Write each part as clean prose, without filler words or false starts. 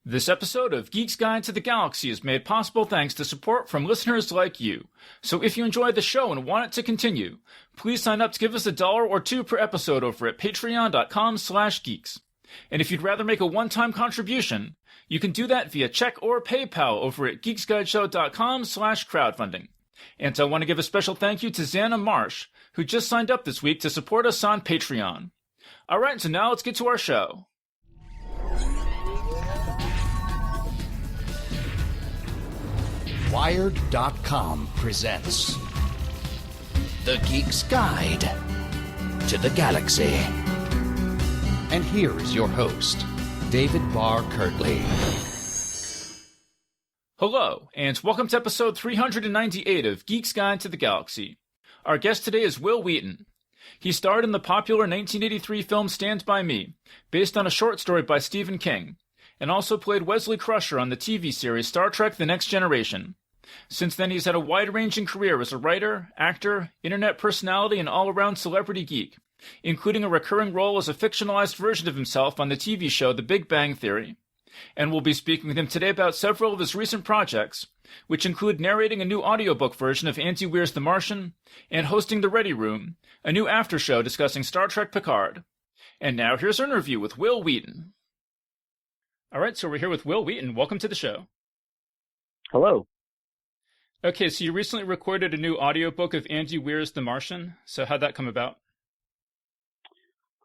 This episode of Geek's Guide to the Galaxy is made possible thanks to support from listeners like you. So if you enjoy the show and want it to continue, please sign up to give us $1 or $2 per episode over at patreon.com/geeks. And if you'd rather make a one-time contribution, you can do that via check or PayPal over at geeksguideshow.com/crowdfunding. And I want to give a special thank you to Xana Marsh, who just signed up this week to support us on Patreon. All right, so now let's get to our show. Wired.com presents The Geek's Guide to the Galaxy. And here is your host, David Barr Kirtley. Hello, and welcome to episode 398 of Geek's Guide to the Galaxy. Our guest today is Wil Wheaton. He starred in the popular 1983 film Stand By Me, based on a short story by Stephen King, and also played Wesley Crusher on the TV series Star Trek The Next Generation. Since then, he's had a wide-ranging career as a writer, actor, internet personality, and all-around celebrity geek, including a recurring role as a fictionalized version of himself on the TV show The Big Bang Theory. And we'll be speaking with him today about several of his recent projects, which include narrating a new audiobook version of Andy Weir's The Martian, and hosting The Ready Room, a new aftershow discussing Star Trek Picard. And now here's our interview with Wil Wheaton. All right, so we're here with Wil Wheaton. Welcome to the show. Hello. Okay, so you recently recorded a new audiobook of Andy Weir's The Martian. So how'd that come about?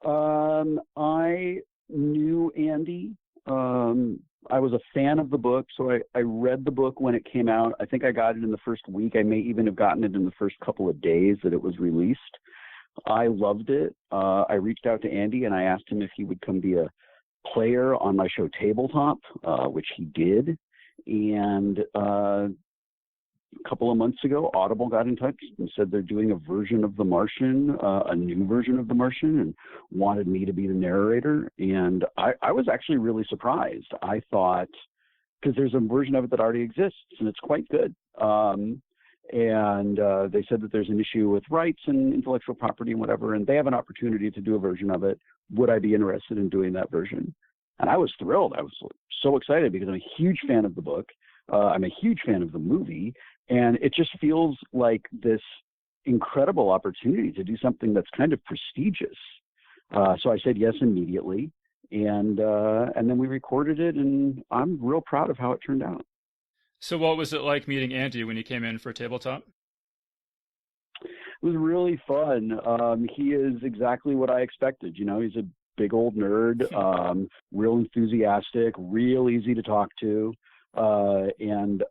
I knew Andy. I was a fan of the book, so I read the book when it came out. I think I got it in the first week. I may even have gotten it in the first couple of days that it was released. I loved it. I reached out to Andy and I asked him if he would come be a player on my show Tabletop, which he did. And a couple of months ago, Audible got in touch and said they're doing a version of The Martian, a new version of The Martian, and wanted me to be the narrator. And I was actually really surprised. I thought, because there's a version of it that already exists, and it's quite good. And they said that there's an issue with rights and intellectual property and whatever, and they have an opportunity to do a version of it. Would I be interested in doing that version? And I was thrilled. I was so excited because I'm a huge fan of the book. I'm a huge fan of the movie. And it just feels like this incredible opportunity to do something that's kind of prestigious. So I said yes immediately, and then we recorded it, and I'm real proud of how it turned out. So what was it like meeting Andy when he came in for Tabletop? It was really fun. He is exactly what I expected. You know, he's a big old nerd, real enthusiastic, real easy to talk to. And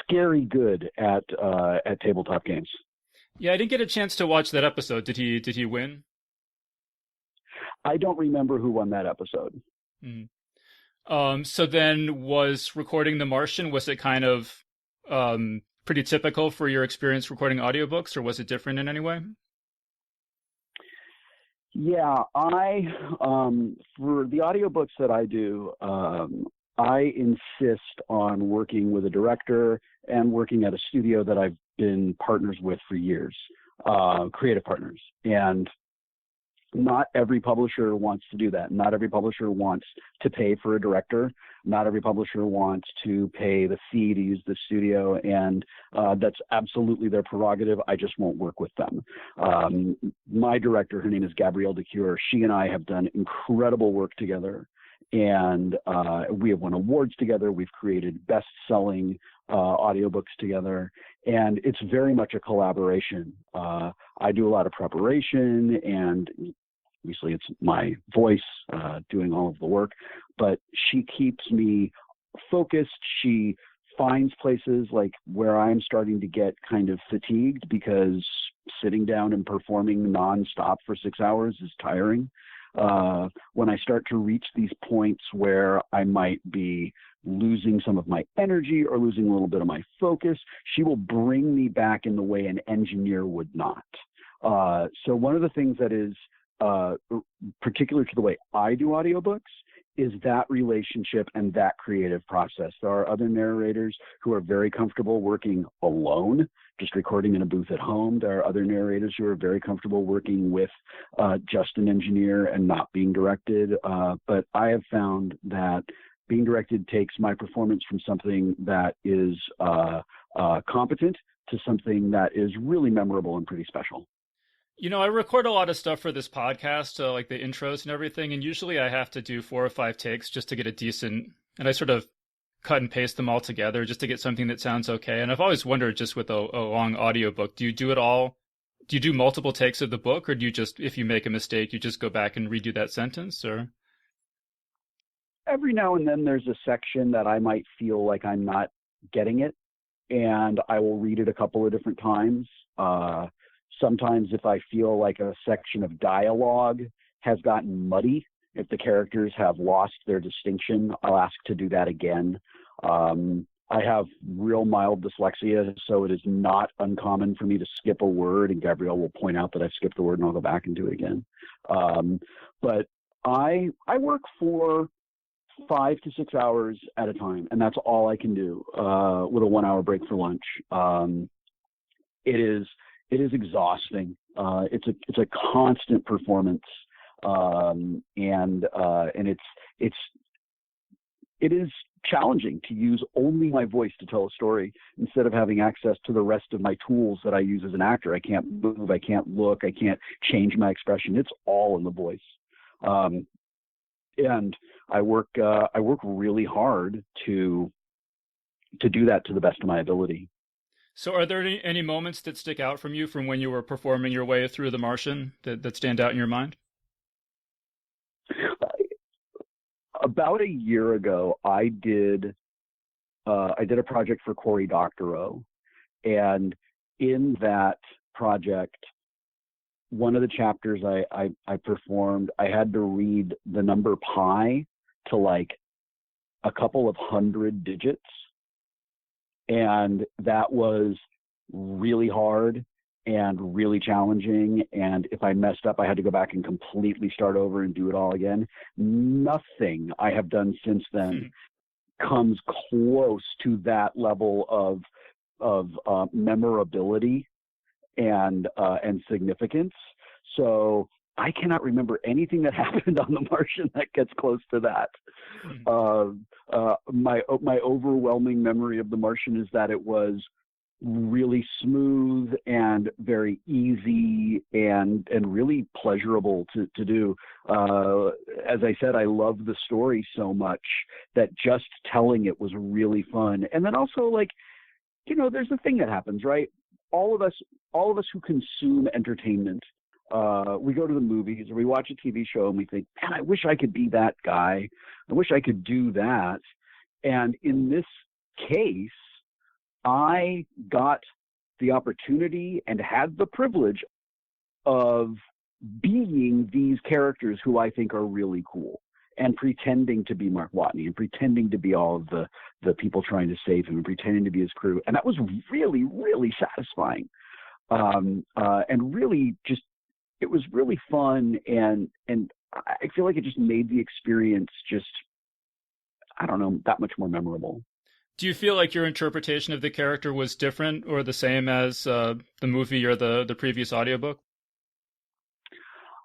scary good at tabletop games. Yeah, I didn't get a chance to watch that episode. Did he win? I don't remember who won that episode. So then was recording The Martian, was it kind of pretty typical for your experience recording audiobooks, or was it different in any way? Yeah, for the audiobooks that I do, I insist on working with a director and working at a studio that I've been partners with for years, creative partners. And not every publisher wants to do that. Not every publisher wants to pay for a director. Not every publisher wants to pay the fee to use the studio. And that's absolutely their prerogative. I just won't work with them. My director, her name is Gabrielle DeCure. She and I have done incredible work together. And we have won awards together. We've created best-selling audiobooks together, and it's very much a collaboration. I do a lot of preparation, and obviously it's my voice doing all of the work, but she keeps me focused. She finds places like where I'm starting to get kind of fatigued because sitting down and performing nonstop for 6 hours is tiring. When I start to reach these points where I might be losing some of my energy or losing a little bit of my focus, she will bring me back in the way an engineer would not. So one of the things that is particular to the way I do audiobooks is that relationship and that creative process. There are other narrators who are very comfortable working alone just recording in a booth at home. There are other narrators who are very comfortable working with just an engineer and not being directed. But I have found that being directed takes my performance from something that is competent to something that is really memorable and pretty special. I record a lot of stuff for this podcast, like the intros and everything, and usually I have to do 4 or 5 takes just to get a decent, and I sort of cut and paste them all together just to get something that sounds okay. And I've always wondered, just with a long audiobook, do you do it all? Do you do multiple takes of the book, or do you just, if you make a mistake, you just go back and redo that sentence, or? Every now and then there's a section that I might feel like I'm not getting it, and I will read it a couple of different times. Sometimes if I feel like a section of dialogue has gotten muddy, if the characters have lost their distinction, I'll ask to do that again. I have real mild dyslexia, so it is not uncommon for me to skip a word, and Gabrielle will point out that I've skipped a word, and I'll go back and do it again. But I work for 5 to 6 hours at a time, and that's all I can do with a 1-hour break for lunch. It is exhausting. It's a constant performance, and it is challenging to use only my voice to tell a story instead of having access to the rest of my tools that I use as an actor. I can't move, I can't look, I can't change my expression. It's all in the voice. And I work really hard to do that to the best of my ability. So are there any moments that stick out from you from when you were performing your way through The Martian that stand out in your mind? About a year ago, I did a project for Cory Doctorow, and in that project, one of the chapters I performed, I had to read the number pi to like a couple of 100 digits, and that was really hard and really challenging, and if I messed up, I had to go back and completely start over and do it all again. Nothing I have done since then comes close to that level of memorability and significance. So I cannot remember anything that happened on The Martian that gets close to that. My overwhelming memory of The Martian is that it was really smooth and very easy and really pleasurable to do. As I said, I love the story so much that just telling it was really fun. And then also, like, there's a thing that happens, right? All of us who consume entertainment, we go to the movies or we watch a TV show and we think, man, I wish I could be that guy. I wish I could do that. And in this case, I got the opportunity and had the privilege of being these characters who I think are really cool and pretending to be Mark Watney and pretending to be all of the people trying to save him and pretending to be his crew. And that was really, really satisfying. And really just, it was really fun. And I feel like it just made the experience just, I don't know, that much more memorable. Do you feel like your interpretation of the character was different or the same as the movie or the previous audiobook?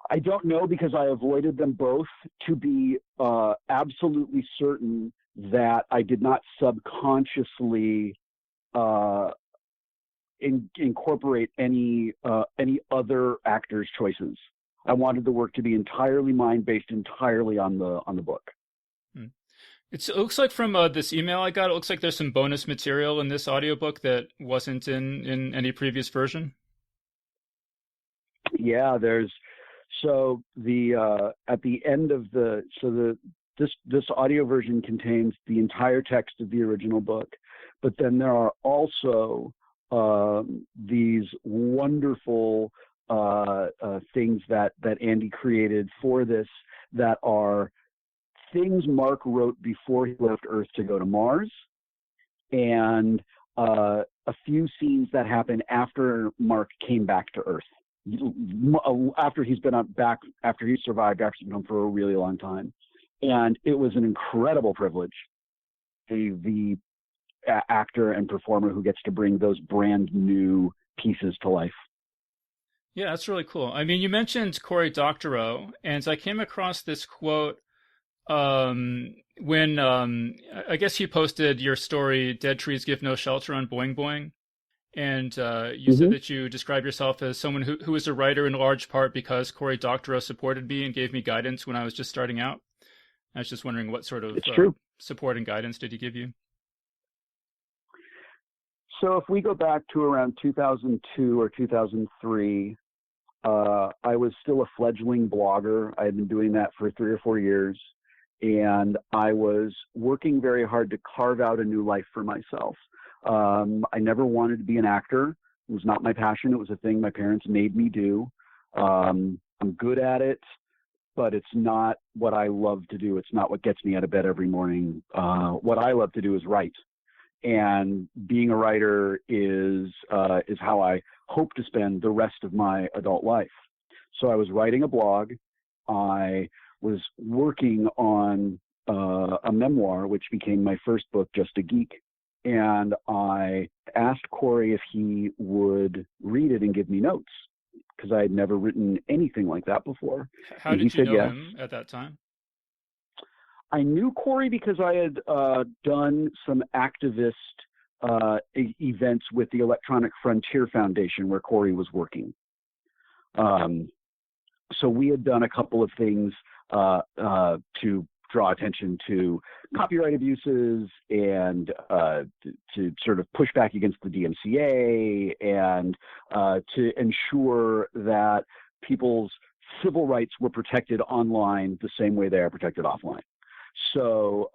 I don't know, because I avoided them both to be absolutely certain that I did not subconsciously incorporate any other actors' choices. I wanted the work to be entirely mine, based entirely on the book. It looks like from this email I got, it looks like there's some bonus material in this audiobook that wasn't in any previous version. Yeah, there's so the at the end of this audio version contains the entire text of the original book, but then there are also these wonderful things that Andy created for this that are things Mark wrote before he left Earth to go to Mars, and a few scenes that happen after Mark came back to Earth, after he's been after he survived, after he's been home for a really long time. And it was an incredible privilege. The actor and performer who gets to bring those brand new pieces to life. Yeah, that's really cool. I mean, you mentioned Cory Doctorow, and I came across this quote when I guess you posted your story, Dead Trees Give No Shelter, on Boing Boing. And you said that you describe yourself as someone who is a writer in large part because Cory Doctorow supported me and gave me guidance when I was just starting out. I was just wondering what sort of support and guidance did he give you? So if we go back to around 2002 or 2003, I was still a fledgling blogger. I had been doing that for 3 or 4 years, and I was working very hard to carve out a new life for myself. I never wanted to be an actor. It was not my passion. It was a thing my parents made me do. I'm good at it, but it's not what I love to do. It's not what gets me out of bed every morning. What I love to do is write. And being a writer is how I hope to spend the rest of my adult life. So I was writing a blog. I was working on a memoir, which became my first book, Just a Geek. And I asked Cory if he would read it and give me notes, because I had never written anything like that before. How did you know him at that time? I knew Cory because I had done some activist events with the Electronic Frontier Foundation where Cory was working. So we had done a couple of things to draw attention to copyright abuses and to sort of push back against the DMCA and to ensure that people's civil rights were protected online the same way they are protected offline. So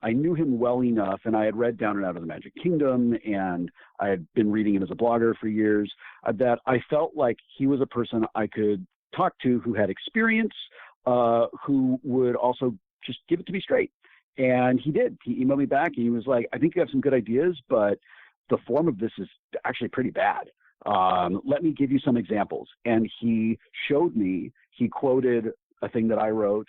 I knew him well enough, and I had read Down and Out of the Magic Kingdom, and I had been reading him as a blogger for years, that I felt like he was a person I could talk to who had experience, who would also just give it to me straight. And he did. He emailed me back, and he was like, I think you have some good ideas, but the form of this is actually pretty bad. Let me give you some examples. And he showed me, he quoted a thing that I wrote,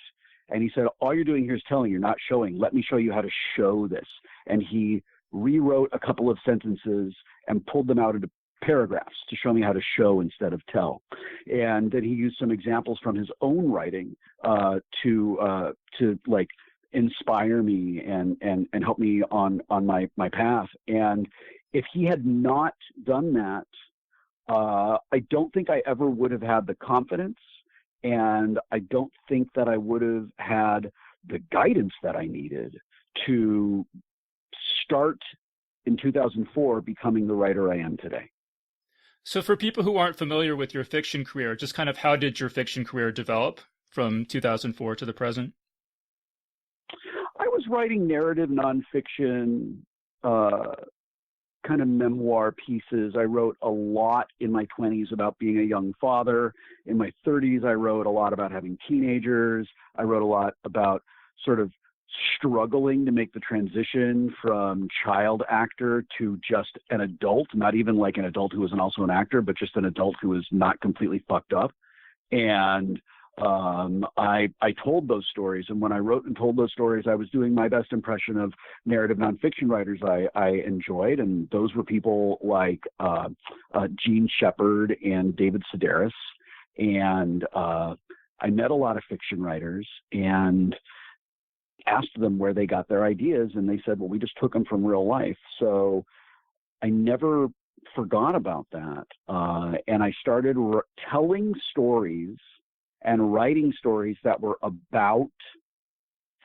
and he said, all you're doing here is telling, you're not showing. Let me show you how to show this. And he rewrote a couple of sentences and pulled them out into paragraphs to show me how to show instead of tell. And then he used some examples from his own writing to like inspire me and help me on my path. And if he had not done that, I don't think I ever would have had the confidence, and I don't think that I would have had the guidance that I needed to start in 2004 becoming the writer I am today. So for people who aren't familiar with your fiction career, just kind of how did your fiction career develop from 2004 to the present? I was writing narrative nonfiction, kind of memoir pieces. I wrote a lot in my 20s about being a young father. In my 30s, I wrote a lot about having teenagers. I wrote a lot about sort of struggling to make the transition from child actor to just an adult, not even like an adult who isn't also an actor, but just an adult who is not completely fucked up. And I told those stories, and when I wrote and told those stories, I was doing my best impression of narrative nonfiction writers I enjoyed, and those were people like Gene Shepard and David Sedaris. And I met a lot of fiction writers and asked them where they got their ideas, and they said, well, we just took them from real life. So I never forgot about that, and I started telling stories and writing stories that were about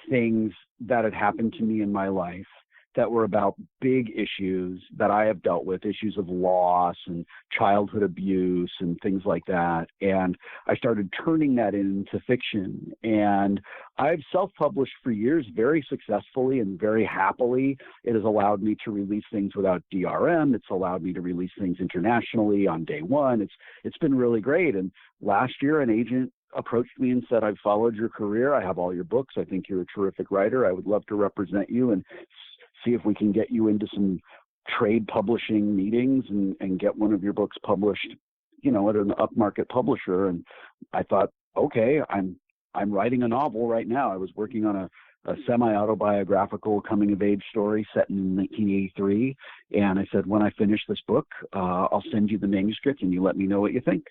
things that had happened to me in my life, that were about big issues that I have dealt with, issues of loss and childhood abuse and things like that. And I started turning that into fiction. And I've self-published for years very successfully and very happily. It has allowed me to release things without DRM. It's allowed me to release things internationally on day one. It's been really great. And last year, an agent approached me and said, I've followed your career. I have all your books. I think you're a terrific writer. I would love to represent you and see if we can get you into some trade publishing meetings and get one of your books published, at an upmarket publisher. And I thought, okay, I'm writing a novel right now. I was working on a semi-autobiographical coming-of-age story set in 1983. And I said, when I finish this book, I'll send you the manuscript and you let me know what you think.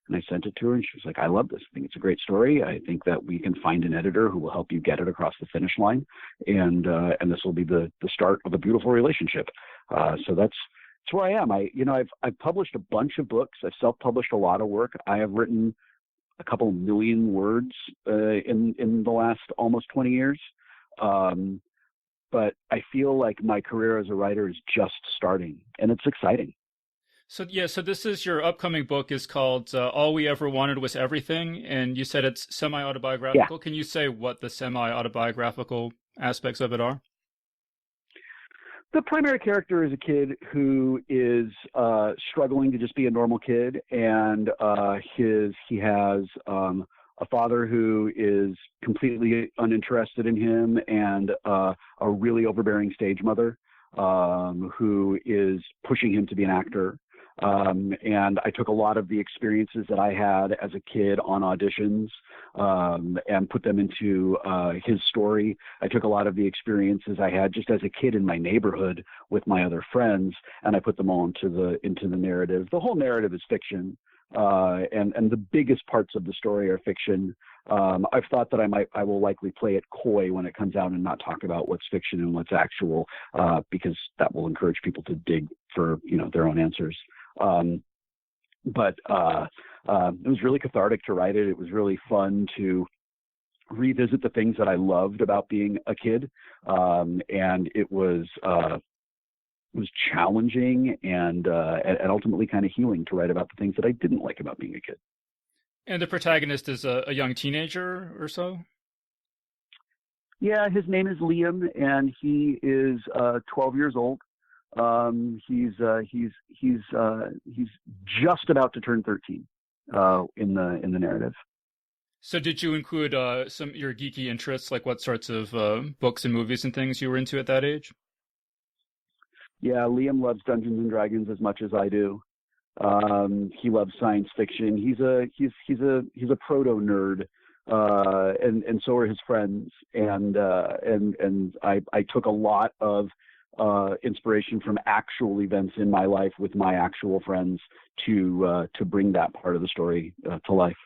And I sent it to her, and she was like, I love this. I think it's a great story. I think that we can find an editor who will help you get it across the finish line. And this will be the start of a beautiful relationship. So that's where I am. I've published a bunch of books. I've self-published a lot of work. I have written a couple million words in the last almost 20 years. But I feel like my career as a writer is just starting, and it's exciting. So this is your upcoming book is called All We Ever Wanted Was Everything, and you said it's semi-autobiographical. Yeah. Can you say what the semi-autobiographical aspects of it are? The primary character is a kid who is struggling to just be a normal kid, and he has a father who is completely uninterested in him, and a really overbearing stage mother who is pushing him to be an actor. And I took a lot of the experiences that I had as a kid on auditions and put them into his story. I took a lot of the experiences I had just as a kid in my neighborhood with my other friends, and I put them all into the narrative. The whole narrative is fiction, and the biggest parts of the story are fiction. I've thought that I will likely play it coy when it comes out and not talk about what's fiction and what's actual, because that will encourage people to dig for their own answers. But it was really cathartic to write it. It was really fun to revisit the things that I loved about being a kid. And it was challenging and ultimately kind of healing to write about the things that I didn't like about being a kid. And the protagonist is a young teenager or so? Yeah, his name is Liam, and he is 12 years old. He's just about to turn 13 in the narrative. So did you include some your geeky interests, like what sorts of books and movies and things you were into at that age? Yeah, Liam loves Dungeons and Dragons as much as I do. He loves science fiction. He's a proto nerd, and so are his friends. And I took a lot of inspiration from actual events in my life with my actual friends to bring that part of the story to life.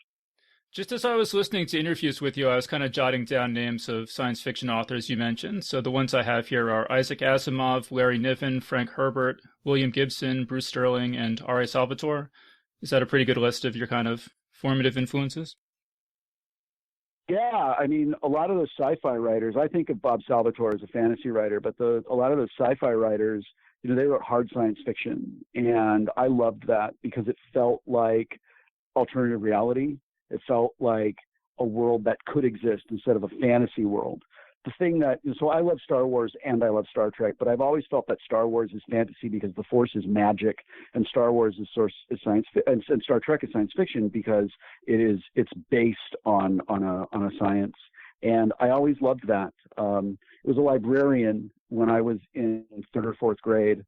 Just as I was listening to interviews with you, I was kind of jotting down names of science fiction authors you mentioned. So the ones I have here are Isaac Asimov, Larry Niven, Frank Herbert, William Gibson, Bruce Sterling, and R.A. Salvatore. Is that a pretty good list of your kind of formative influences? Yeah, I mean, a lot of those sci-fi writers, I think of Bob Salvatore as a fantasy writer, but a lot of those sci-fi writers, they wrote hard science fiction. And I loved that because it felt like alternative reality. It felt like a world that could exist instead of a fantasy world. The thing that, so I love Star Wars and I love Star Trek, but I've always felt that Star Wars is fantasy because the Force is magic, and Star Wars is science, and Star Trek is science fiction because it's based on a science. And I always loved that. It was a librarian when I was in third or fourth grade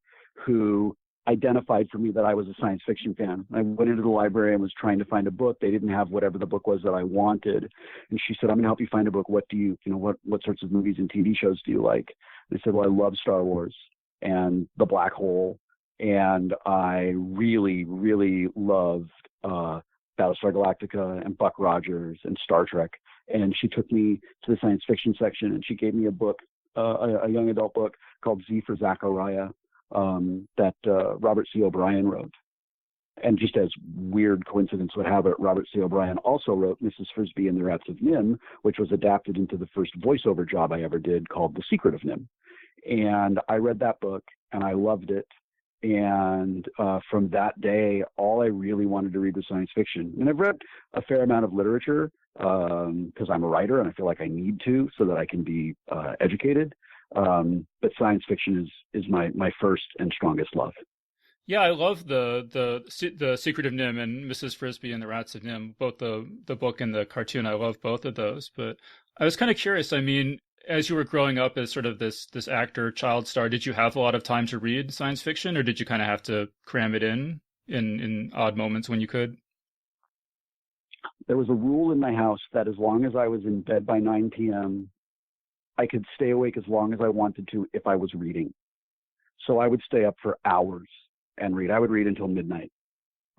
who identified for me that I was a science fiction fan. I went into the library and was trying to find a book. They didn't have whatever the book was that I wanted. And she said, I'm going to help you find a book. What do you what sorts of movies and TV shows do you like? And I said, well, I love Star Wars and The Black Hole. And I really, really loved Battlestar Galactica and Buck Rogers and Star Trek. And she took me to the science fiction section and she gave me a book, a young adult book called Z for Zachariah. That Robert C. O'Brien wrote. And just as weird coincidence would have it, Robert C. O'Brien also wrote Mrs. Frisbee and the Rats of Nim, which was adapted into the first voiceover job I ever did called The Secret of Nim. And I read that book and I loved it. And from that day, all I really wanted to read was science fiction. And I've read a fair amount of literature because I'm a writer and I feel like I need to so that I can be educated. But science fiction is my first and strongest love. Yeah, I love the Secret of Nim and Mrs. Frisbee and the Rats of Nim, both the book and the cartoon. I love both of those. But I was kind of curious. I mean, as you were growing up as sort of this actor, child star, did you have a lot of time to read science fiction, or did you kind of have to cram it in odd moments when you could? There was a rule in my house that as long as I was in bed by 9 p.m., I could stay awake as long as I wanted to if I was reading. So I would stay up for hours and read. I would read until midnight.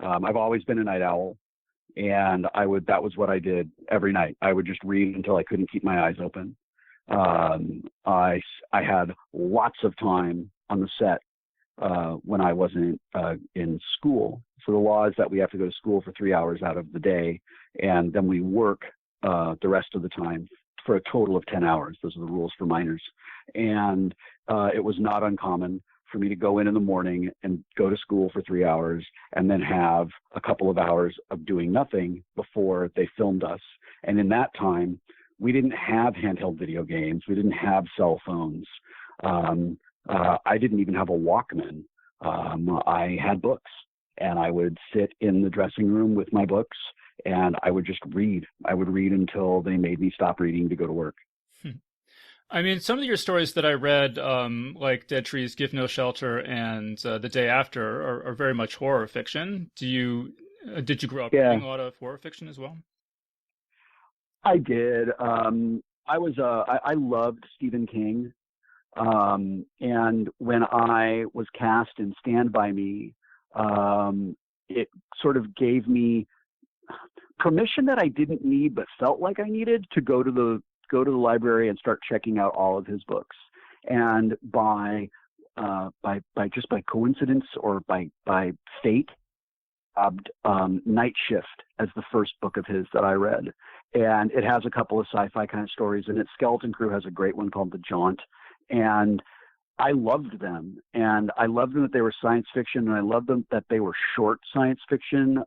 I've always been a night owl, and that was what I did every night. I would just read until I couldn't keep my eyes open. I had lots of time on the set when I wasn't in school. So the law is that we have to go to school for 3 hours out of the day, and then we work the rest of the time for a total of 10 hours. Those are the rules for minors. And it was not uncommon for me to go in the morning and go to school for 3 hours and then have a couple of hours of doing nothing before they filmed us. And in that time, we didn't have handheld video games. We didn't have cell phones. I didn't even have a Walkman. I had books, and I would sit in the dressing room with my books, and I would just read. I would read until they made me stop reading to go to work. I mean, some of your stories that I read, like Dead Trees Give No Shelter and The Day After, are very much horror fiction. Did you grow up reading a lot of horror fiction as well? I did. I loved Stephen King. And when I was cast in Stand By Me, it sort of gave me permission that I didn't need but felt like I needed to go to the library and start checking out all of his books. And by coincidence or by fate, Night Shift as the first book of his that I read. And it has a couple of sci-fi kind of stories in it. Skeleton Crew has a great one called The Jaunt. And I loved them. And I loved them that they were science fiction, and I loved them that they were short science fiction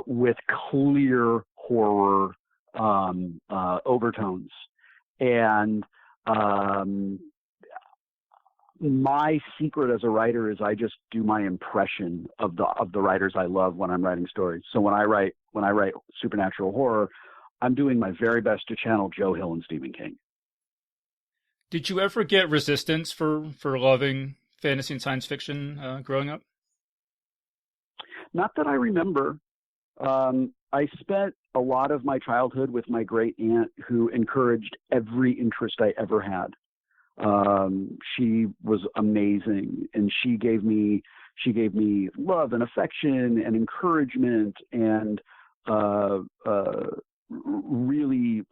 with clear horror overtones. And my secret as a writer is I just do my impression of the writers I love when I'm writing stories. So when I write supernatural horror, I'm doing my very best to channel Joe Hill and Stephen King. Did you ever get resistance for loving fantasy and science fiction growing up? Not that I remember. I spent a lot of my childhood with my great aunt, who encouraged every interest I ever had. She was amazing, and she gave me love and affection and encouragement, and really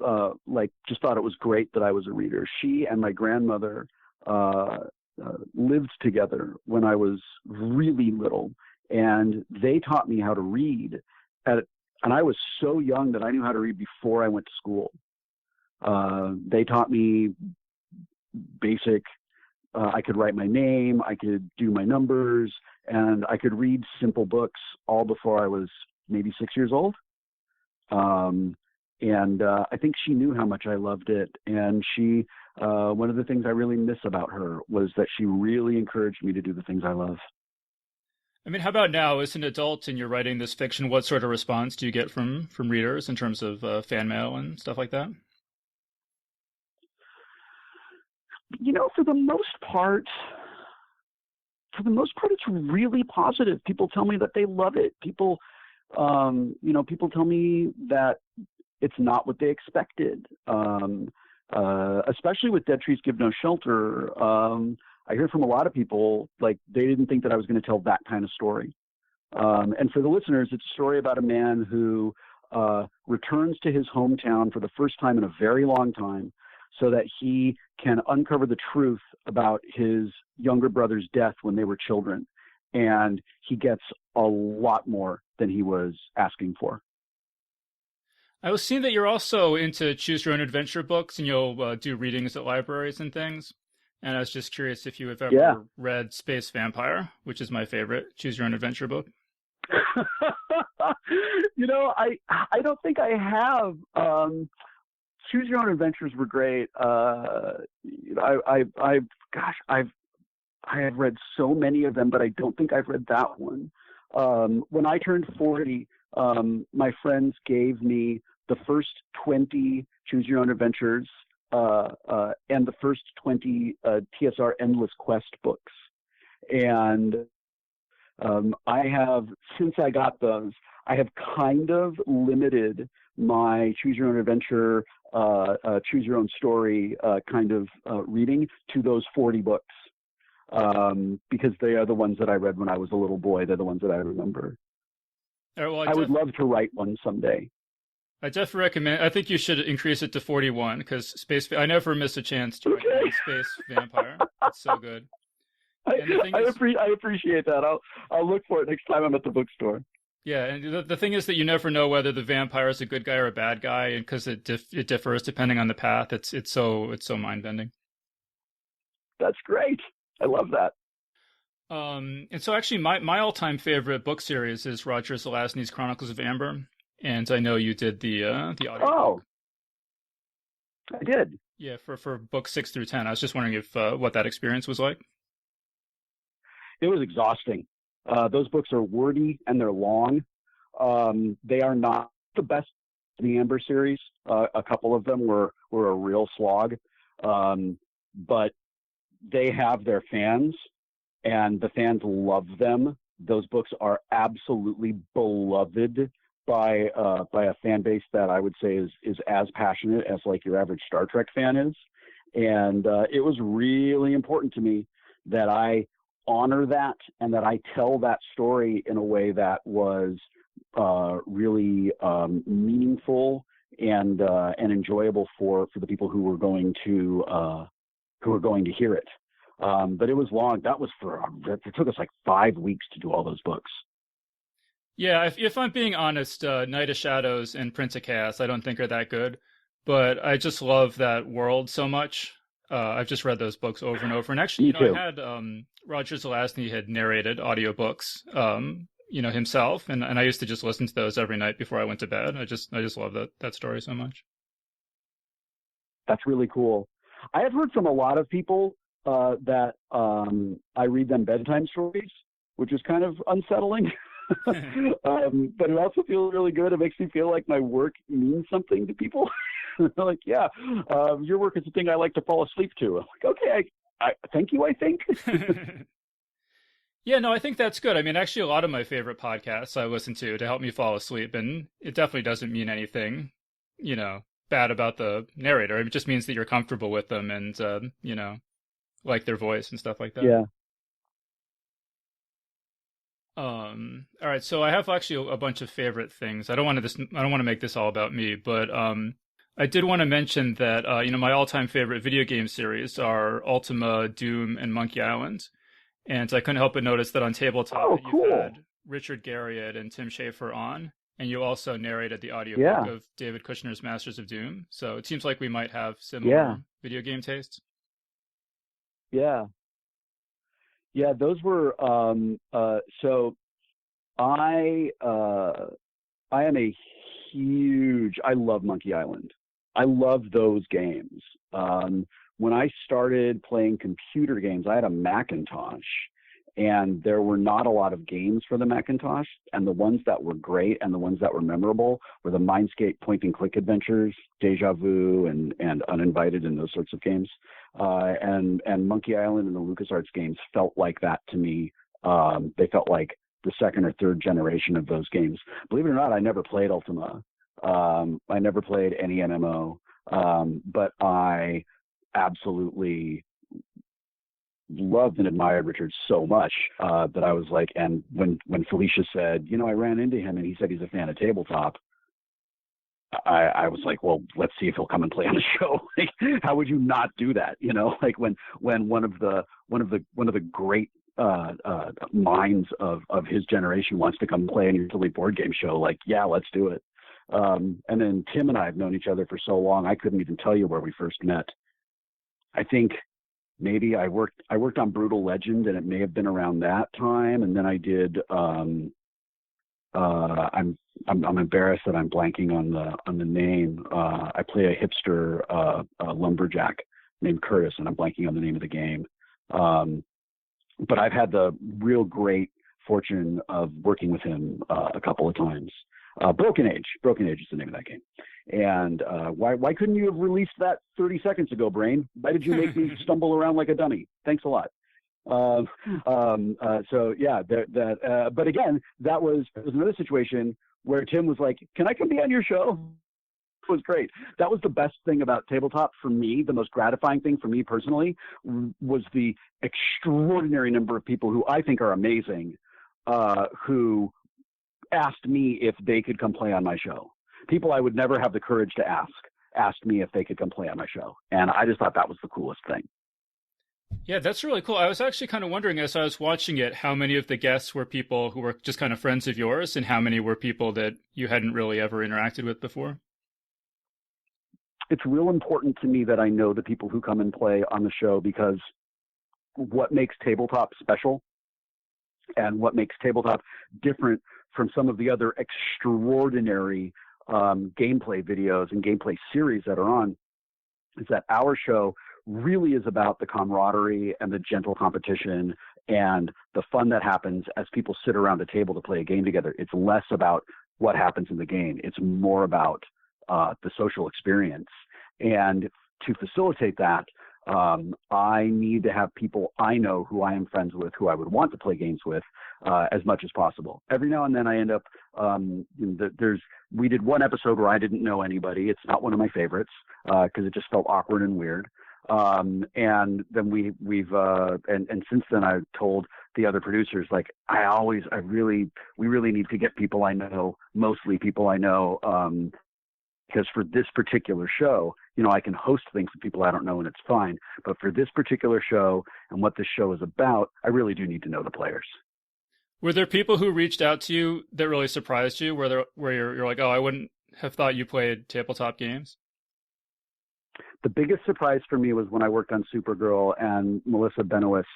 just thought it was great that I was a reader. She and my grandmother lived together when I was really little, and they taught me how to read and I was so young that I knew how to read before I went to school. They taught me basic, I could write my name, I could do my numbers, and I could read simple books all before I was maybe 6 years old. And I think she knew how much I loved it. And she, one of the things I really miss about her was that she really encouraged me to do the things I love. I mean, how about now as an adult and you're writing this fiction, what sort of response do you get from readers in terms of fan mail and stuff like that? You know, for the most part, it's really positive. People tell me that they love it. People tell me that it's not what they expected. Especially with Dead Trees Give No Shelter, I hear from a lot of people, like, they didn't think that I was going to tell that kind of story. And for the listeners, it's a story about a man who returns to his hometown for the first time in a very long time so that he can uncover the truth about his younger brother's death when they were children. And he gets a lot more than he was asking for. I was seeing that you're also into choose your own adventure books, and you'll do readings at libraries and things. And I was just curious if you have ever read Space Vampire, which is my favorite choose your own adventure book. I don't think I have. Choose Your Own Adventures were great. I have read so many of them, but I don't think I've read that one. When I turned 40, my friends gave me the first 20 Choose Your Own Adventures and the first 20 TSR Endless Quest books. And I have, since I got those, I have kind of limited my Choose Your Own Adventure choose your own story kind of reading to those 40 books, because they are the ones that I read when I was a little boy. They're the ones that I remember. All right, well, I would love to write one someday. I definitely recommend. I think you should increase it to 41 because space. I never miss a chance to recommend Space Vampire. It's so good. I appreciate that. I'll look for it next time I'm at the bookstore. Yeah, and the thing is that you never know whether the vampire is a good guy or a bad guy, and because it differs depending on the path. It's so mind bending. That's great. I love that. And so actually, my all time favorite book series is Roger Zelazny's Chronicles of Amber, and I know you did the audiobook. Oh, I did. Yeah, for books 6 through 10. I was just wondering if what that experience was like. It was exhausting. Those books are wordy and they're long. They are not the best in the Amber series. A couple of them were a real slog, but they have their fans, and the fans love them. Those books are absolutely beloved by a fan base that I would say is as passionate as like your average Star Trek fan is. And it was really important to me that I honor that and that I tell that story in a way that was really meaningful and enjoyable for the people who were going to hear it. But it was long. It took us like 5 weeks to do all those books. Yeah, if I'm being honest, Night of Shadows and Prince of Chaos I don't think are that good, but I just love that world so much. I've just read those books over and over. And actually, I had Roger Zelazny had narrated audiobooks, himself, and I used to just listen to those every night before I went to bed. I just love that story so much. That's really cool. I have heard from a lot of people that I read them bedtime stories, which is kind of unsettling. But it also feels really good. It makes me feel like my work means something to people. Like, yeah, your work is the thing I like to fall asleep to. I'm like, okay, I thank you, I think. Yeah, no, I think that's good. I mean, actually, a lot of my favorite podcasts I listen to help me fall asleep, and it definitely doesn't mean anything, bad about the narrator. It just means that you're comfortable with them and, like their voice and stuff like that. Yeah. All right, so I have actually a bunch of favorite things. I don't want to make this all about me, but I did want to mention that my all-time favorite video game series are Ultima, Doom, and Monkey Island, and I couldn't help but notice that on Tabletop you've had Richard Garriott and Tim Schafer on, and you also narrated the audiobook of David Kushner's Masters of Doom. So it seems like we might have similar video game tastes. Yeah. Yeah, those were so I am I love Monkey Island. I love those games. When I started playing computer games, I had a Macintosh, and there were not a lot of games for the Macintosh, and the ones that were great and the ones that were memorable were the Mindscape point-and-click adventures, Deja Vu, and Uninvited, and those sorts of games. And Monkey Island and the LucasArts games felt like that to me. They felt like the second or third generation of those games. Believe it or not, I never played Ultima. I never played any MMO, but I absolutely loved and admired Richard so much that I was like, and when Felicia said, I ran into him and he said he's a fan of Tabletop, I was like, well, let's see if he'll come and play on the show. Like, how would you not do that? Like when one of the great minds of his generation wants to come play on your silly board game show, like, yeah, let's do it. And then Tim and I have known each other for so long, I couldn't even tell you where we first met. I think maybe I worked on Brutal Legend, and it may have been around that time. And then I did. I'm embarrassed that I'm blanking on the name. I play a hipster lumberjack named Curtis, and I'm blanking on the name of the game. But I've had the real great fortune of working with him a couple of times. Broken Age is the name of that game. And why couldn't you have released that 30 seconds ago, Brain? Why did you make me stumble around like a dummy? Thanks a lot. So yeah, but again, it was another situation where Tim was like, "Can I come be on your show?" was great. That was the best thing about tabletop for me. The most gratifying thing for me personally was the extraordinary number of people who I think are amazing, who asked me if they could come play on my show. People I would never have the courage to asked me if they could come play on my show. And I just thought that was the coolest thing. Yeah, that's really cool. I was actually kind of wondering as I was watching it, how many of the guests were people who were just kind of friends of yours and how many were people that you hadn't really ever interacted with before? It's real important to me that I know the people who come and play on the show, because what makes tabletop special and what makes tabletop different from some of the other extraordinary gameplay videos and gameplay series that are on is that our show really is about the camaraderie and the gentle competition and the fun that happens as people sit around a table to play a game together. It's less about what happens in the game. It's more about the social experience. And to facilitate that, I need to have people I know who I am friends with, who I would want to play games with as much as possible. Every now and then I end up, we did one episode where I didn't know anybody. It's not one of my favorites because it just felt awkward and weird. And then we've since then I've told the other producers, like, we really need to get people I know, mostly people I know, because for this particular show, I can host things with people I don't know and it's fine. But for this particular show and what this show is about, I really do need to know the players. Were there people who reached out to you that really surprised you, where you're like, oh, I wouldn't have thought you played tabletop games? The biggest surprise for me was when I worked on Supergirl and Melissa Benoist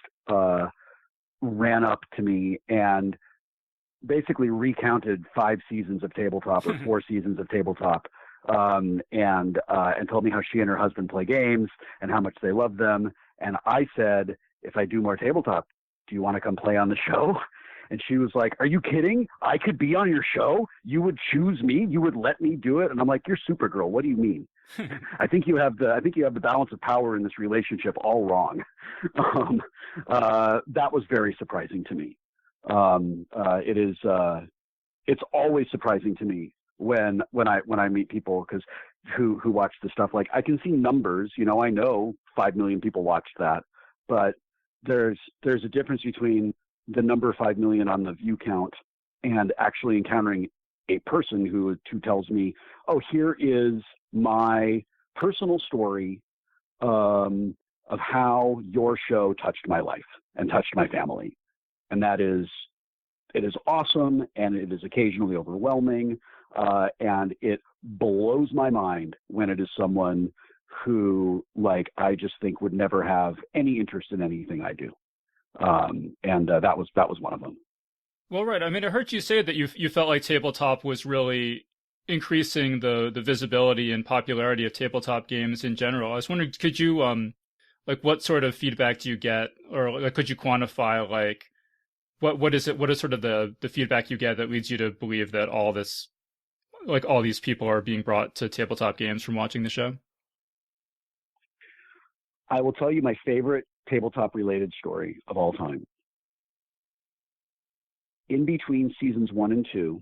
ran up to me and basically recounted 5 seasons of tabletop or 4 seasons of tabletop, and told me how she and her husband play games and how much they love them. And I said, if I do more tabletop, do you want to come play on the show? And she was like, are you kidding? I could be on your show? You would choose me? You would let me do it? And I'm like, you're Supergirl. What do you mean? I think you have the balance of power in this relationship all wrong. That was very surprising to me. It's always surprising to me when I meet people who watch the stuff. Like, I can see numbers, I know 5 million people watched that, but there's a difference between the number 5 million on the view count and actually encountering a person who tells me, oh, here is my personal story of how your show touched my life and touched my family. And it is awesome, and it is occasionally overwhelming, and it blows my mind when it is someone who, like, I just think would never have any interest in anything I do. That was one of them. Well, right. I mean, I heard you say that you felt like tabletop was really increasing the visibility and popularity of tabletop games in general. I was wondering, could you what sort of feedback do you get, or could you quantify what is sort of the feedback you get that leads you to believe that all these people are being brought to tabletop games from watching the show? I will tell you my favorite tabletop related story of all time. In between seasons 1 and 2,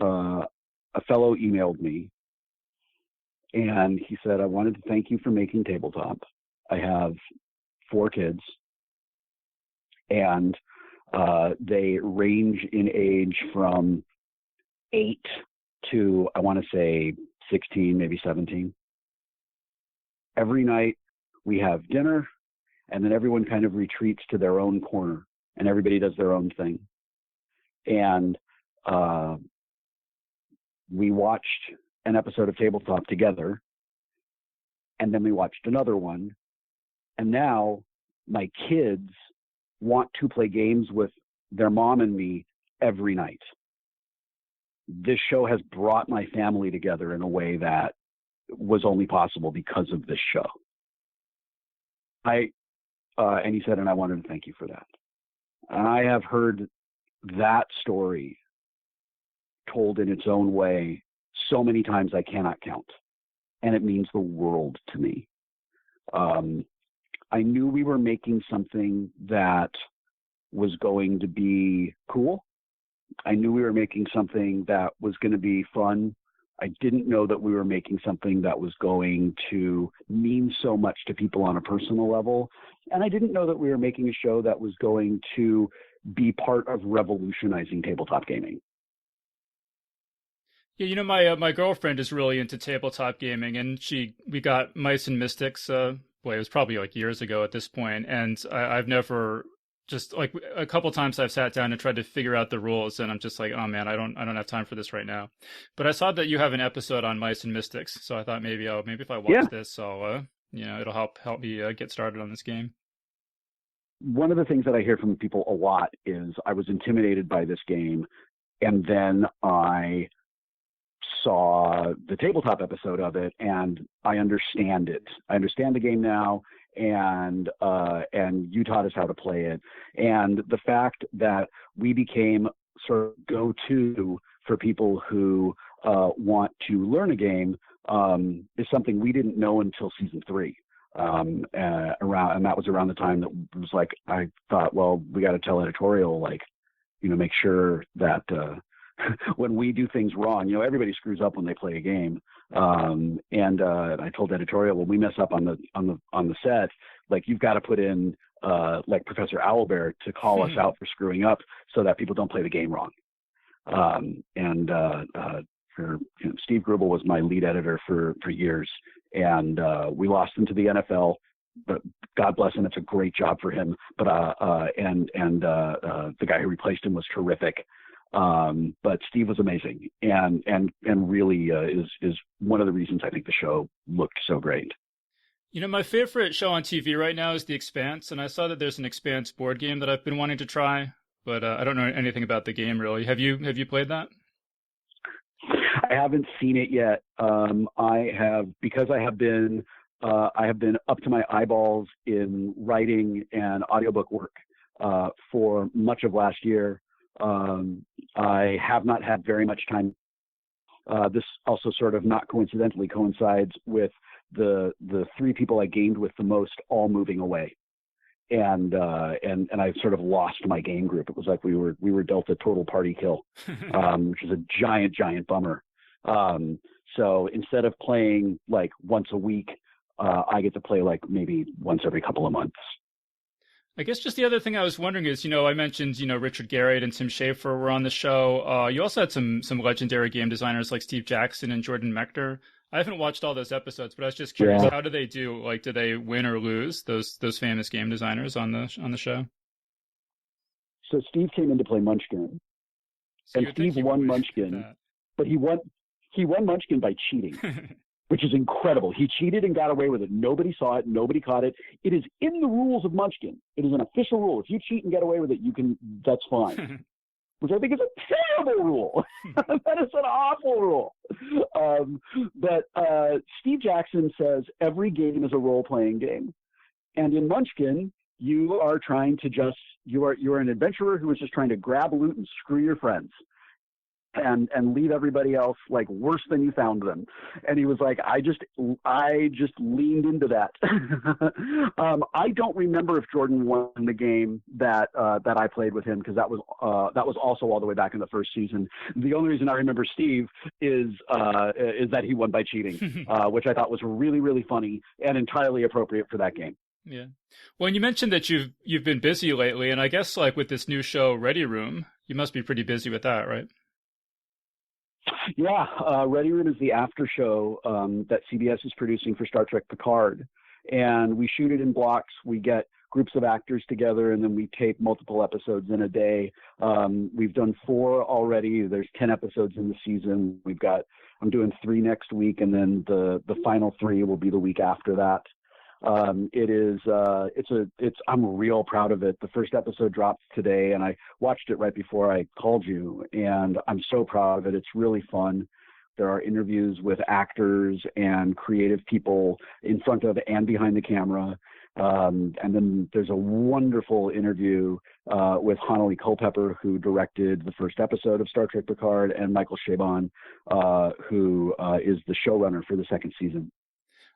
a fellow emailed me and he said, I wanted to thank you for making tabletop. I have 4 kids and they range in age from 8 to, I want to say, 16, maybe 17. Every night we have dinner, and then everyone kind of retreats to their own corner, and everybody does their own thing. And we watched an episode of Tabletop together, and then we watched another one. And now my kids want to play games with their mom and me every night. This show has brought my family together in a way that was only possible because of this show. And he said, and I wanted to thank you for that. And I have heard that story told in its own way so many times I cannot count. And it means the world to me. I knew we were making something that was going to be cool. I knew we were making something that was going to be fun. I didn't know that we were making something that was going to mean so much to people on a personal level. And I didn't know that we were making a show that was going to be part of revolutionizing tabletop gaming. Yeah, my girlfriend is really into tabletop gaming, and we got Mice and Mystics. It was probably like years ago at this point, and I've never just like a couple times I've sat down and tried to figure out the rules, and I'm just like, oh man, I don't have time for this right now. But I saw that you have an episode on Mice and Mystics, so I thought maybe if I watch this, I'll it'll help me get started on this game. One of the things that I hear from people a lot is I was intimidated by this game, and then I saw the tabletop episode of it, and I understand it. I understand the game now, and you taught us how to play it. And the fact that we became sort of go-to for people who want to learn a game is something we didn't know until season 3. And that was around the time that it was like, I thought, well, we got to tell editorial, like, make sure that when we do things wrong, everybody screws up when they play a game. And I told editorial, when we mess up on the set, like, you've got to put in like Professor Owlbear to call us out for screwing up so that people don't play the game wrong. Steve Grubel was my lead editor for years, and we lost him to the NFL. But God bless him, it's a great job for him. But the guy who replaced him was terrific. But Steve was amazing, and really is one of the reasons I think the show looked so great. My favorite show on TV right now is The Expanse, and I saw that there's an Expanse board game that I've been wanting to try, but I don't know anything about the game really. Have you played that? I haven't seen it yet. I have been up to my eyeballs in writing and audiobook work for much of last year. I have not had very much time. This also sort of not coincidentally coincides with the 3 people I gamed with the most all moving away. And I've sort of lost my game group. It was like we were dealt a total party kill, which is a giant bummer. So instead of playing like once a week, I get to play like maybe once every couple of months. I guess just the other thing I was wondering is, I mentioned, Richard Garriott and Tim Schafer were on the show. You also had some legendary game designers like Steve Jackson and Jordan Mechner. I haven't watched all those episodes, but I was just curious, How do they do? Like, do they win or lose, those famous game designers on the show? So Steve came in to play Munchkin, and Steve won Munchkin, but he won Munchkin by cheating. Which is incredible. He cheated and got away with it. Nobody saw it. Nobody caught it. It is in the rules of Munchkin. It is an official rule. If you cheat and get away with it, that's fine. Which I think is a terrible rule. That is an awful rule. But Steve Jackson says every game is a role-playing game. And in Munchkin, you are trying to you're an adventurer who is just trying to grab loot and screw your friends. And leave everybody else like worse than you found them. And he was like, I just leaned into that. I don't remember if Jordan won the game that I played with him, because that was also all the way back in the first season. The only reason I remember Steve is that he won by cheating, which I thought was really, really funny and entirely appropriate for that game. Yeah. Well, and you mentioned that you've been busy lately, and I guess like with this new show, Ready Room, you must be pretty busy with that, right? Yeah, Ready Room is the after show that CBS is producing for Star Trek Picard. And we shoot it in blocks. We get groups of actors together, and then we tape multiple episodes in a day. We've done 4 already. There's 10 episodes in the season. I'm doing 3 next week, and then the final 3 will be the week after that. I'm real proud of it. The first episode dropped today, and I watched it right before I called you, and I'm so proud of it. It's really fun. There are interviews with actors and creative people in front of and behind the camera. And then there's a wonderful interview with Hanali Culpepper, who directed the first episode of Star Trek Picard, and Michael Chabon, who is the showrunner for the second season.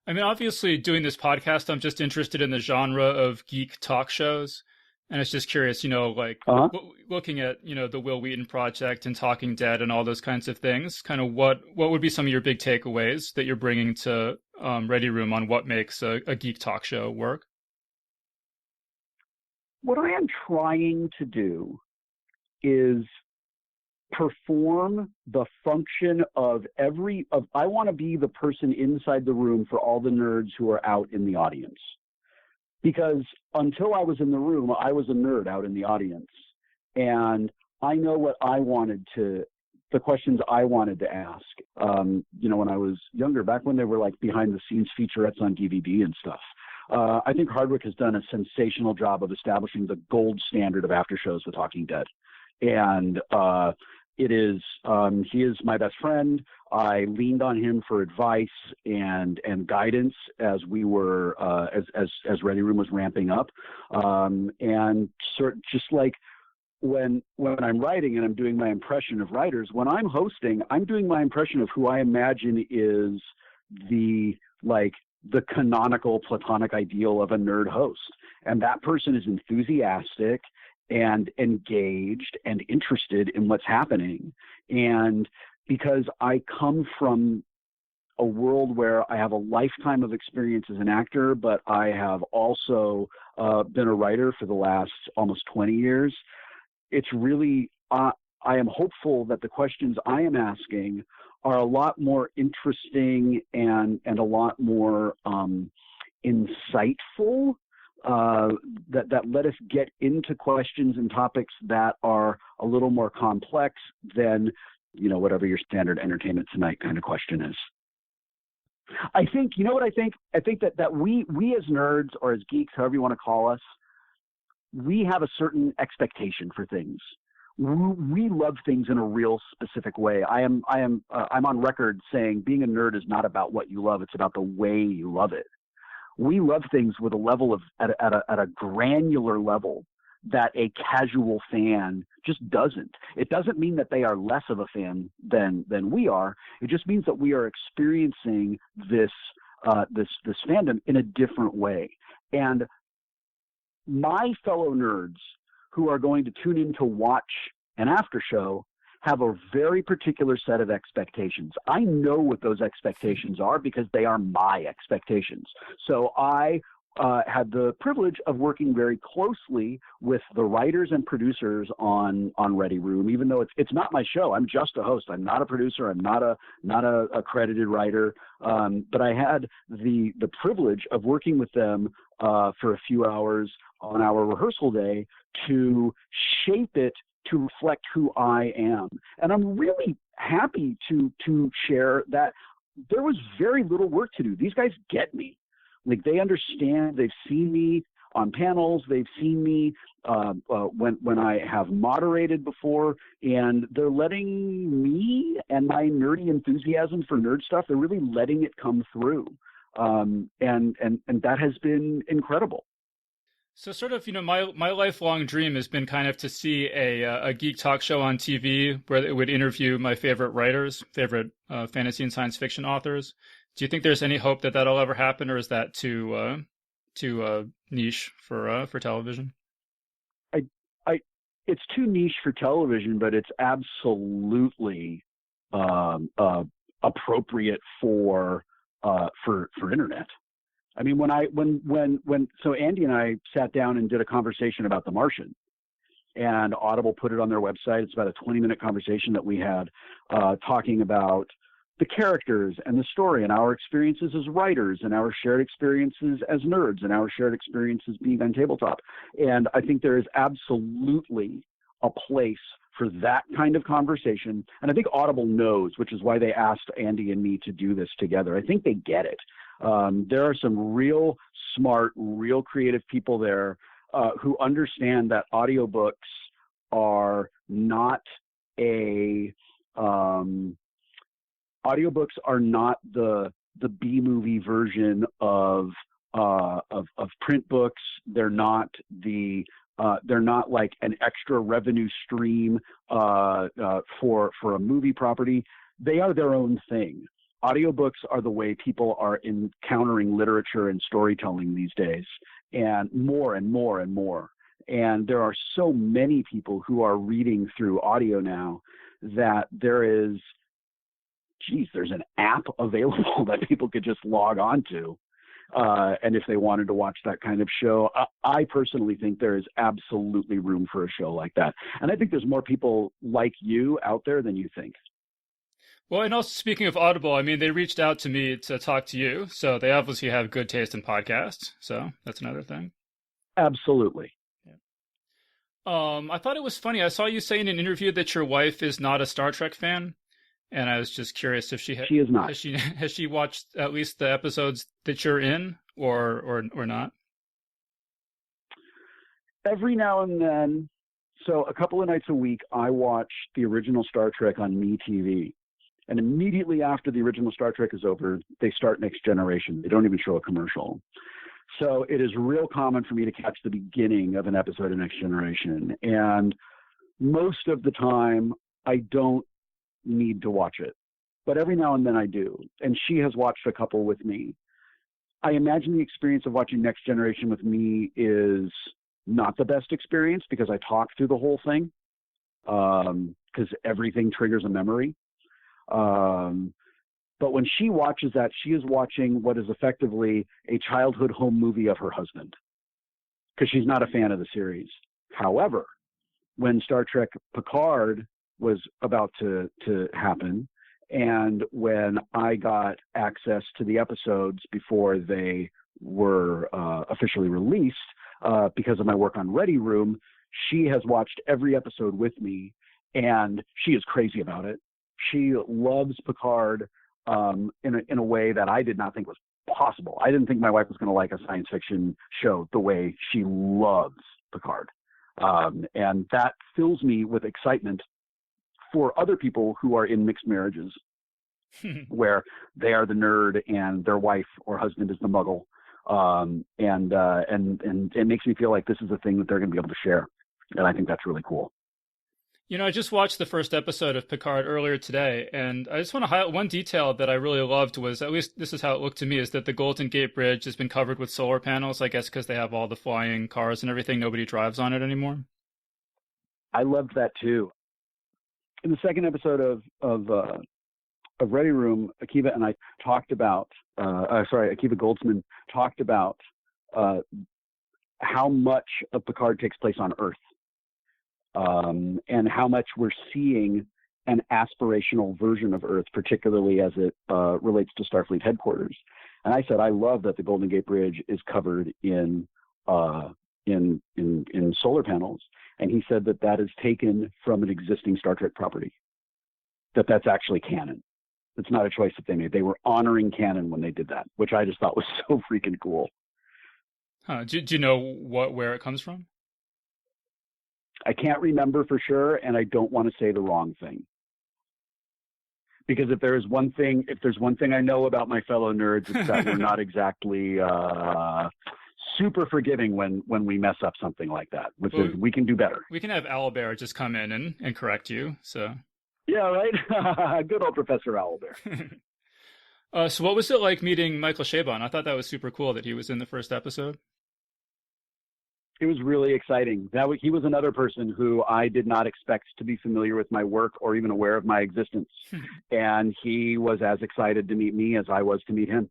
I mean, obviously, doing this podcast, I'm just interested in the genre of geek talk shows. And it's just curious, like looking at, the Wil Wheaton project and Talking Dead and all those kinds of things, kind of what would be some of your big takeaways that you're bringing to Ready Room on what makes a geek talk show work? What I am trying to do is perform the function of I want to be the person inside the room for all the nerds who are out in the audience. Because until I was in the room, I was a nerd out in the audience. And I know the questions I wanted to ask, when I was younger, back when they were like behind the scenes featurettes on DVD and stuff. I think Hardwick has done a sensational job of establishing the gold standard of after shows with Talking Dead. And he is my best friend. I leaned on him for advice and guidance as we were, as Ready Room was ramping up. And just like when I'm writing and I'm doing my impression of writers, when I'm hosting, I'm doing my impression of who I imagine is the canonical platonic ideal of a nerd host. And that person is enthusiastic and engaged and interested in what's happening. And because I come from a world where I have a lifetime of experience as an actor, but I have also been a writer for the last almost 20 years, it's really, I am hopeful that the questions I am asking are a lot more interesting and a lot more insightful, that let us get into questions and topics that are a little more complex than, whatever your standard Entertainment Tonight kind of question is. I think, I think that we as nerds or as geeks, however you want to call us, we have a certain expectation for things. We love things in a real specific way. I'm on record saying being a nerd is not about what you love. It's about the way you love it. We love things with a level of at a granular level that a casual fan just doesn't. It doesn't mean that they are less of a fan than we are. It just means that we are experiencing this fandom in a different way. And my fellow nerds who are going to tune in to watch an after show have a very particular set of expectations. I know what those expectations are because they are my expectations. So I had the privilege of working very closely with the writers and producers on Ready Room, even though it's not my show. I'm just a host. I'm not a producer. I'm not a accredited writer. But I had the privilege of working with them for a few hours on our rehearsal day to shape it to reflect who I am. And I'm really happy to share that there was very little work to do. These guys get me. Like, they understand. They've seen me on panels. They've seen me when I have moderated before, and they're letting me and my nerdy enthusiasm for nerd stuff, they're really letting it come through. And that has been incredible. So sort of, my lifelong dream has been kind of to see a geek talk show on TV where it would interview my favorite writers, favorite fantasy and science fiction authors. Do you think there's any hope that that'll ever happen, or is that too niche for television? It's too niche for television, but it's absolutely appropriate for internet. I mean, so Andy and I sat down and did a conversation about The Martian, and Audible put it on their website. It's about a 20-minute conversation that we had talking about the characters and the story and our experiences as writers and our shared experiences as nerds and our shared experiences being on Tabletop. And I think there is absolutely a place for that kind of conversation. And I think Audible knows, which is why they asked Andy and me to do this together. I think they get it. There are some real smart, real creative people there who understand that audiobooks are not audiobooks are not the B-movie version of print books. They're not like an extra revenue stream for a movie property. They are their own thing. Audiobooks are the way people are encountering literature and storytelling these days, and more and more and more. And there are so many people who are reading through audio now that there's an app available that people could just log on to. And if they wanted to watch that kind of show, I personally think there is absolutely room for a show like that. And I think there's more people like you out there than you think. Well, and also speaking of Audible, I mean, they reached out to me to talk to you, so they obviously have good taste in podcasts. So that's another thing. Absolutely. Yeah. I thought it was funny. I saw you say in an interview that your wife is not a Star Trek fan, and I was just curious if she is not. Has she watched at least the episodes that you're in, or not? Every now and then, so a couple of nights a week, I watch the original Star Trek on MeTV. And immediately after the original Star Trek is over, they start Next Generation. They don't even show a commercial. So it is real common for me to catch the beginning of an episode of Next Generation. And most of the time, I don't need to watch it. But every now and then I do. And she has watched a couple with me. I imagine the experience of watching Next Generation with me is not the best experience because I talk through the whole thing because everything triggers a memory. But when she watches that, she is watching what is effectively a childhood home movie of her husband because she's not a fan of the series. However, when Star Trek Picard was about to happen, and when I got access to the episodes before they were officially released because of my work on Ready Room, she has watched every episode with me, and she is crazy about it. She loves Picard in a way that I did not think was possible. I didn't think my wife was going to like a science fiction show the way she loves Picard. And that fills me with excitement for other people who are in mixed marriages where they are the nerd and their wife or husband is the muggle. And it makes me feel like this is a thing that they're going to be able to share. And I think that's really cool. You know, I just watched the first episode of Picard earlier today, and I just want to highlight one detail that I really loved was, at least this is how it looked to me, is that the Golden Gate Bridge has been covered with solar panels, I guess because they have all the flying cars and everything. Nobody drives on it anymore. I loved that too. In the second episode of Ready Room, Akiva and I talked about, Akiva Goldsman talked about how much of Picard takes place on Earth. And how much we're seeing an aspirational version of Earth, particularly as it relates to Starfleet headquarters. And I said, I love that the Golden Gate Bridge is covered in solar panels. And he said that is taken from an existing Star Trek property, that's actually canon. It's not a choice that they made. They were honoring canon when they did that, which I just thought was so freaking cool. Do you know where it comes from? I can't remember for sure, and I don't want to say the wrong thing. Because if there's one thing I know about my fellow nerds, it's that we're not exactly super forgiving when we mess up something like that, which is we can do better. We can have Owlbear just come in and correct you. So yeah, right. Good old Professor Owlbear. So what was it like meeting Michael Chabon? I thought that was super cool that he was in the first episode. It was really exciting. He was another person who I did not expect to be familiar with my work or even aware of my existence. And he was as excited to meet me as I was to meet him.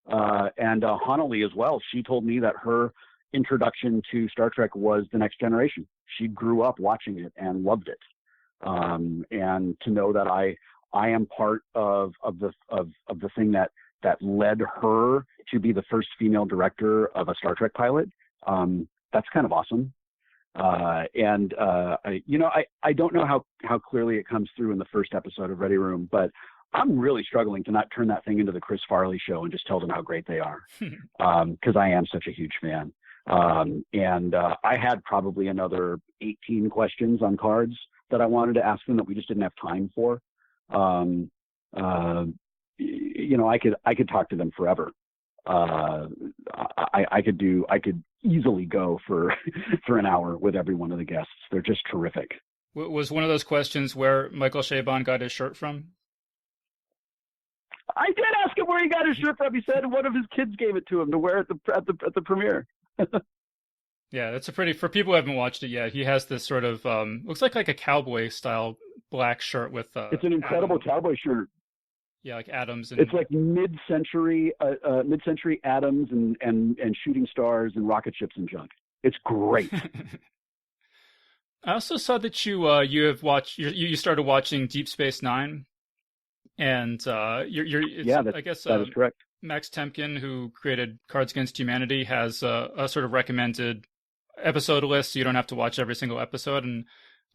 And Hanali as well. She told me that her introduction to Star Trek was The Next Generation. She grew up watching it and loved it. And to know that I am part of the thing that led her to be the first female director of a Star Trek pilot. That's kind of awesome. I don't know how clearly it comes through in the first episode of Ready Room, but I'm really struggling to not turn that thing into the Chris Farley show and just tell them how great they are. Because I am such a huge fan. I had probably another 18 questions on cards that I wanted to ask them that we just didn't have time for. I could talk to them forever. I could easily go for an hour with every one of the guests. They're just terrific. Was one of those questions where Michael Chabon got his shirt from? I did ask him where he got his shirt from. He said one of his kids gave it to him to wear at the premiere. Yeah, that's a pretty, for people who haven't watched it yet, he has this sort of, looks like a cowboy style black shirt with, It's an incredible cowboy shirt. yeah, like Adams and. It's like mid-century atoms and shooting stars and rocket ships and junk. It's great. I also saw that you have watched, you started watching Deep Space Nine, and I guess that is correct. Max Temkin, who created Cards Against Humanity, has a sort of recommended episode list, so you don't have to watch every single episode. And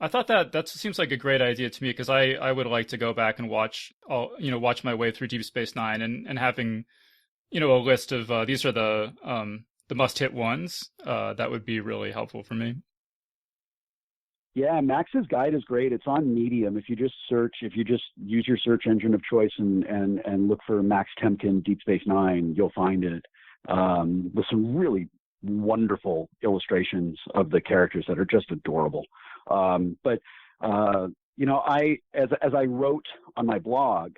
I thought that seems like a great idea to me, because I would like to go back and watch my way through Deep Space Nine, and having a list of these are the must hit ones, that would be really helpful for me. Yeah, Max's guide is great. It's on Medium. If you just use your search engine of choice and look for Max Temkin Deep Space Nine, you'll find it, with some really wonderful illustrations of the characters that are just adorable. But as I wrote on my blog,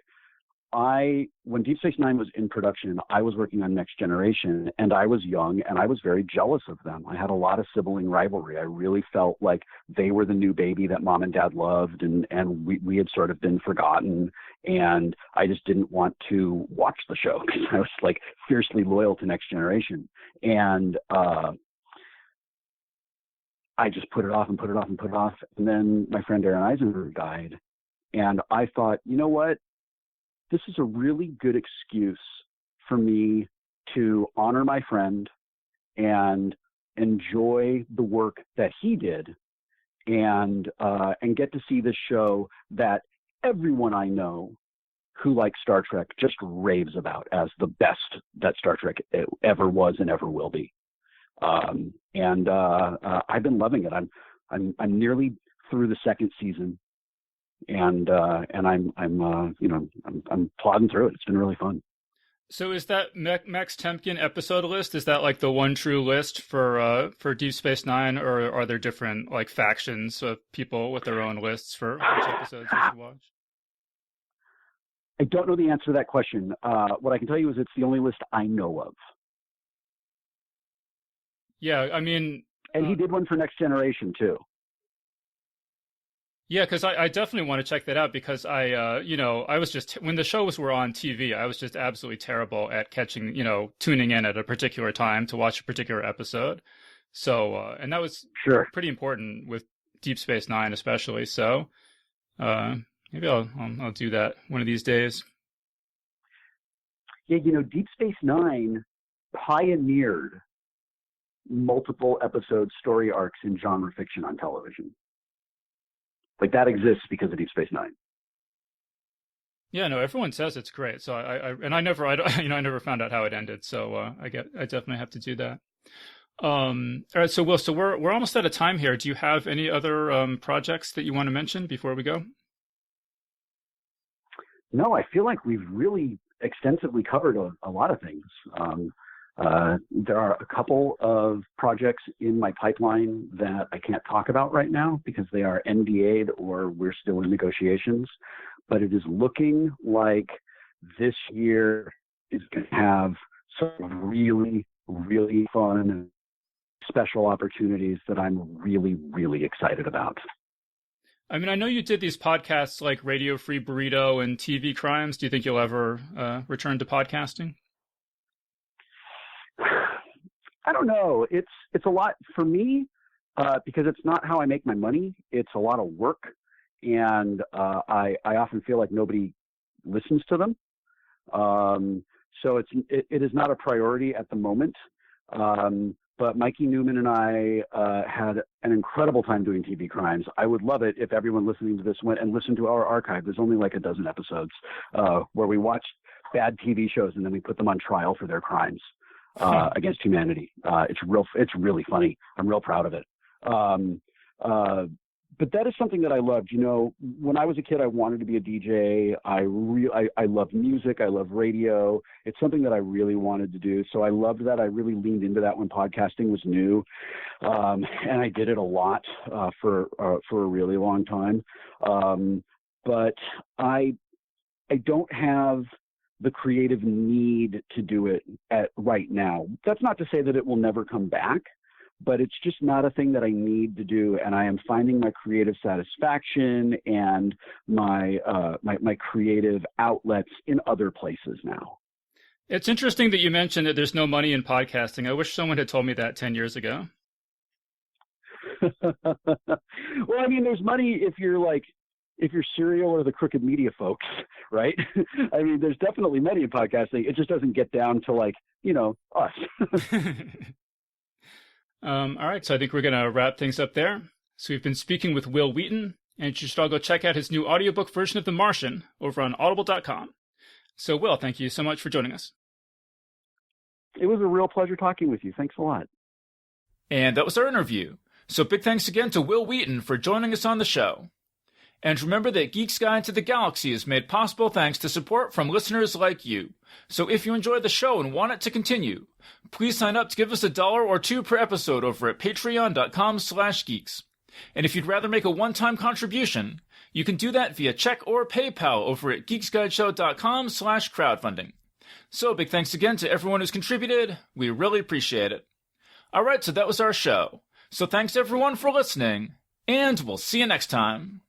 when Deep Space Nine was in production, I was working on Next Generation, and I was young, and I was very jealous of them. I had a lot of sibling rivalry. I really felt like they were the new baby that mom and dad loved, and we had sort of been forgotten, and I just didn't want to watch the show because I was like fiercely loyal to Next Generation. And I just put it off and put it off and put it off. And then my friend Aaron Eisenberg died, and I thought, you know what? This is a really good excuse for me to honor my friend and enjoy the work that he did, and get to see this show that everyone I know who likes Star Trek just raves about as the best that Star Trek ever was and ever will be. I've been loving it. I'm nearly through the second season. And I'm plodding through it. It's been really fun. So is that Max Temkin episode list? Is that like the one true list for Deep Space Nine, or are there different like factions of people with their own lists for which episodes you should watch? I don't know the answer to that question. What I can tell you is it's the only list I know of. Yeah, I mean, and he did one for Next Generation too. Yeah, because I definitely want to check that out, because I was just, when the shows were on TV, I was just absolutely terrible at catching, tuning in at a particular time to watch a particular episode. So, and that was pretty important with Deep Space Nine, especially. So, maybe I'll do that one of these days. Yeah, Deep Space Nine pioneered multiple episode story arcs in genre fiction on television. Like, that exists because of Deep Space Nine. Yeah, no, everyone says it's great. So I never found out how it ended. So I definitely have to do that. All right, so Will, we're almost out of time here. Do you have any other projects that you want to mention before we go? No, I feel like we've really extensively covered a lot of things. There are a couple of projects in my pipeline that I can't talk about right now because they are NDA'd or we're still in negotiations, but it is looking like this year is going to have some really, really fun, special opportunities that I'm really, really excited about. I mean, I know you did these podcasts like Radio Free Burrito and TV Crimes. Do you think you'll ever return to podcasting? I don't know. It's a lot for me because it's not how I make my money. It's a lot of work, and I often feel like nobody listens to them. So it is not a priority at the moment. But Mikey Newman and I had an incredible time doing TV Crimes. I would love it if everyone listening to this went and listened to our archive. There's only like a dozen episodes where we watched bad TV shows and then we put them on trial for their crimes against humanity. It's really funny. I'm real proud of it. But that is something that I loved. When I was a kid, I wanted to be a DJ. I love music. I love radio. It's something that I really wanted to do. So I loved that. I really leaned into that when podcasting was new. And I did it a lot for a really long time. But I don't have the creative need to do it right now. That's not to say that it will never come back. but it's just not a thing that I need to do. And I am finding my creative satisfaction and my creative outlets in other places now. It's interesting that you mentioned that there's no money in podcasting. I wish someone had told me that 10 years ago. Well, I mean, there's money if you're Serial or the Crooked Media folks, right? I mean, there's definitely money in podcasting. It just doesn't get down to us. All right, so I think we're going to wrap things up there. So we've been speaking with Wil Wheaton, and you should all go check out his new audiobook version of The Martian over on audible.com. So, Wil, thank you so much for joining us. It was a real pleasure talking with you. Thanks a lot. And that was our interview. So big thanks again to Wil Wheaton for joining us on the show. And remember that Geek's Guide to the Galaxy is made possible thanks to support from listeners like you. So if you enjoyed the show and want it to continue, please sign up to give us $1 or $2 per episode over at patreon.com/geeks. And if you'd rather make a one-time contribution, you can do that via check or PayPal over at geeksguideshow.com/crowdfunding. So big thanks again to everyone who's contributed. We really appreciate it. All right, so that was our show. So thanks everyone for listening, and we'll see you next time.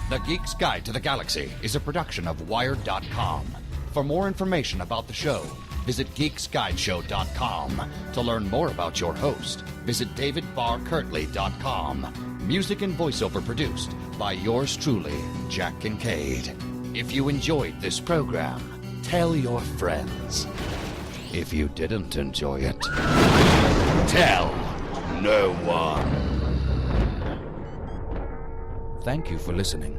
The Geek's Guide to the Galaxy is a production of Wired.com. For more information about the show, visit geeksguideshow.com. To learn more about your host, visit davidbarrkirtley.com. Music and voiceover produced by yours truly, Jack Kincaid. If you enjoyed this program, tell your friends. If you didn't enjoy it, tell no one. Thank you for listening.